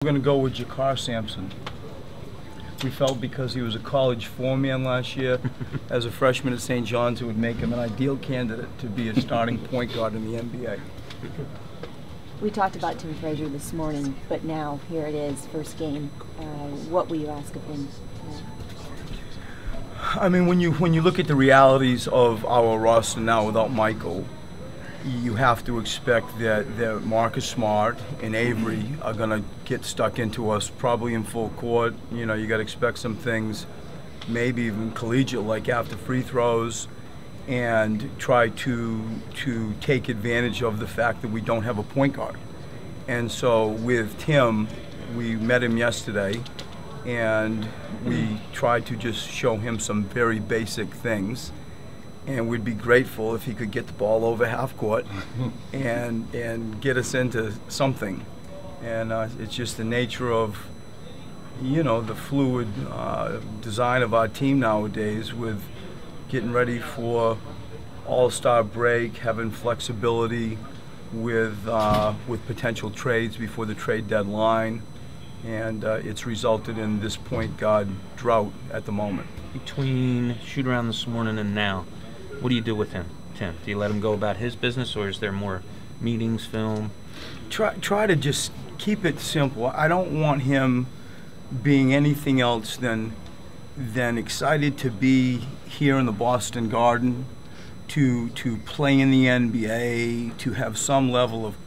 We're going to go with Jakar Sampson. We felt because he was a college four-man last year, as a freshman at St. John's, it would make him an ideal candidate to be a starting point guard in the NBA. We talked about Tim Frazier this morning, but now here it is, first game. What will you ask of him? I mean, when you look at the realities of our roster now without Michael, you have to expect that Marcus Smart and Avery are going to get stuck into us probably in full court. You know, you got to expect some things, maybe even collegiate, like after free throws, and try to take advantage of the fact that we don't have a point guard. And so with Tim, we met him yesterday, and we tried to just show him some very basic things. And we'd be grateful if he could get the ball over half court and get us into something. And it's just the nature of, you know, the fluid design of our team nowadays, with getting ready for all-star break, having flexibility with potential trades before the trade deadline. And it's resulted in this point guard drought at the moment. Between shoot around this morning and now, what do you do with him, Tim? Do you let him go about his business, or is there more meetings, film? Try to just keep it simple. I don't want him being anything else than excited to be here in the Boston Garden, to play in the NBA, to have some level of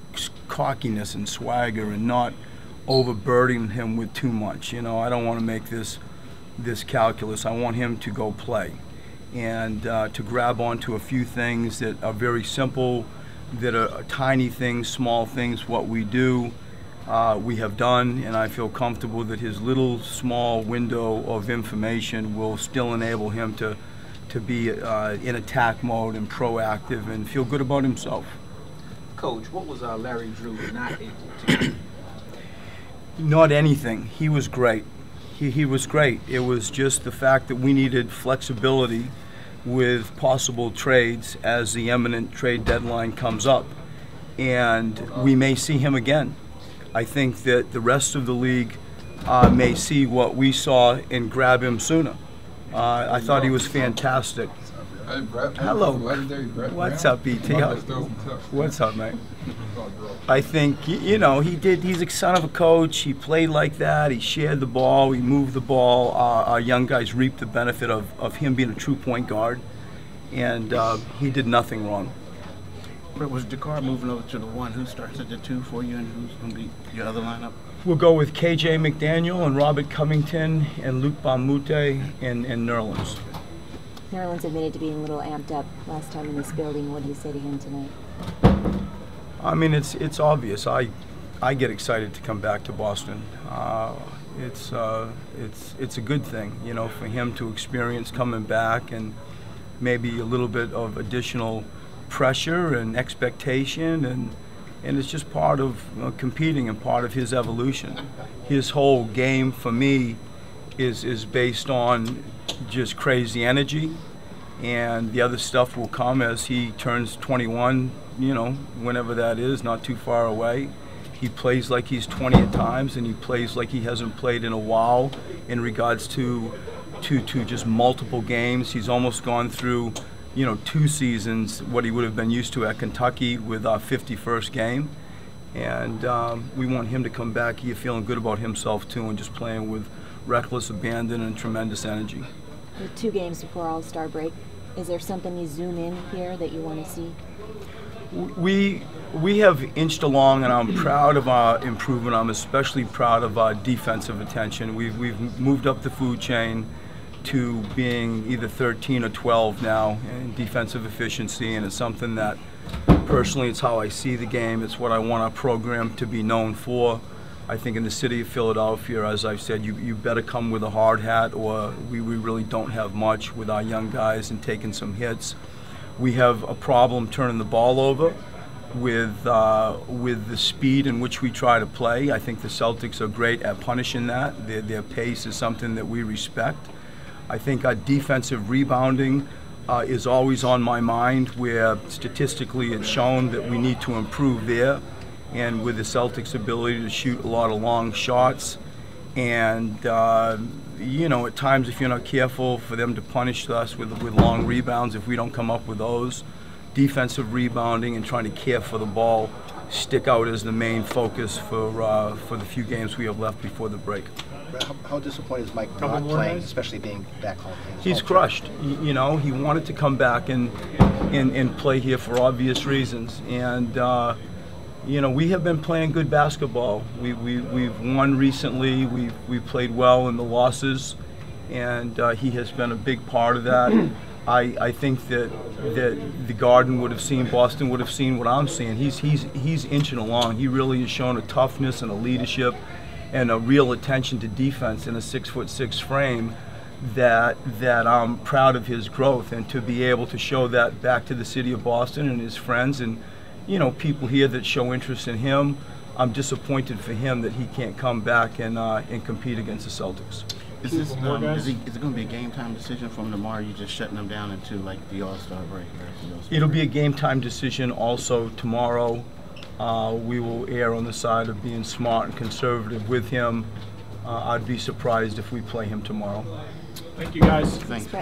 cockiness and swagger, and not overburdening him with too much. You know, I don't want to make this calculus. I want him to go play, and to grab onto a few things that are very simple, that are tiny things, small things. What we do, we have done, and I feel comfortable that his little small window of information will still enable him to be in attack mode and proactive and feel good about himself. Coach, what was Larry Drew not able to do? Not anything. He was great. He was great. It was just the fact that we needed flexibility with possible trades as the imminent trade deadline comes up, and we may see him again. I think that the rest of the league may see what we saw and grab him sooner. I thought he was fantastic. Hello. What's up, BT? What's up, mate? I think, you know, he's a son of a coach. He played like that. He shared the ball. He moved the ball. Our young guys reaped the benefit of him being a true point guard, and he did nothing wrong. But was Jakar moving over to the one? Who starts at the two for you, and who's going to be your other lineup? We'll go with KJ McDaniel and Robert Covington and Luke Bamute and Nerlens. Nerlens admitted to being a little amped up last time in this building. What do you say to him tonight? I mean, it's obvious. I get excited to come back to Boston. It's a good thing, you know, for him to experience coming back, and maybe a little bit of additional pressure and expectation, and it's just part of competing and part of his evolution. His whole game for me is based on just crazy energy, and the other stuff will come as he turns 21, you know, whenever that is, not too far away. He plays like he's 20 at times, and he plays like he hasn't played in a while in regards to just multiple games. He's almost gone through, you know, 2 seasons, what he would have been used to at Kentucky with our 51st game. And we want him to come back here feeling good about himself too, and just playing with reckless abandon and tremendous energy. With 2 games before All-Star break, is there something you zoom in here that you want to see? We have inched along, and I'm proud of our improvement. I'm especially proud of our defensive attention. We've moved up the food chain to being either 13 or 12 now in defensive efficiency, and it's something that personally, it's how I see the game. It's what I want our program to be known for. I think in the city of Philadelphia, as I've said, you better come with a hard hat, or we really don't have much with our young guys and taking some hits. We have a problem turning the ball over with the speed in which we try to play. I think the Celtics are great at punishing that. Their pace is something that we respect. I think our defensive rebounding is always on my mind, where statistically it's shown that we need to improve there. and with the Celtics' ability to shoot a lot of long shots, and you know, at times if you're not careful, for them to punish us with long rebounds if we don't come up with those. Defensive rebounding and trying to care for the ball stick out as the main focus for the few games we have left before the break. How disappointed is Mike not playing, especially being back home? He's crushed. You know, he wanted to come back and play here for obvious reasons. And you know, we have been playing good basketball. We've won recently. We've played well in the losses, and he has been a big part of that. I think that the Garden would have seen, Boston would have seen what I'm seeing. He's inching along. He really has shown a toughness and a leadership and a real attention to defense in a 6'6" frame that I'm proud of his growth, and to be able to show that back to the city of Boston and his friends and, you know, people here that show interest in him. I'm disappointed for him that he can't come back and compete against the Celtics. Is it going to be a game time decision from tomorrow? Or are you just shutting them down into like the All-Star break? It'll be a game time decision also tomorrow. We will err on the side of being smart and conservative with him. I'd be surprised if we play him tomorrow. Thank you, guys. Thanks.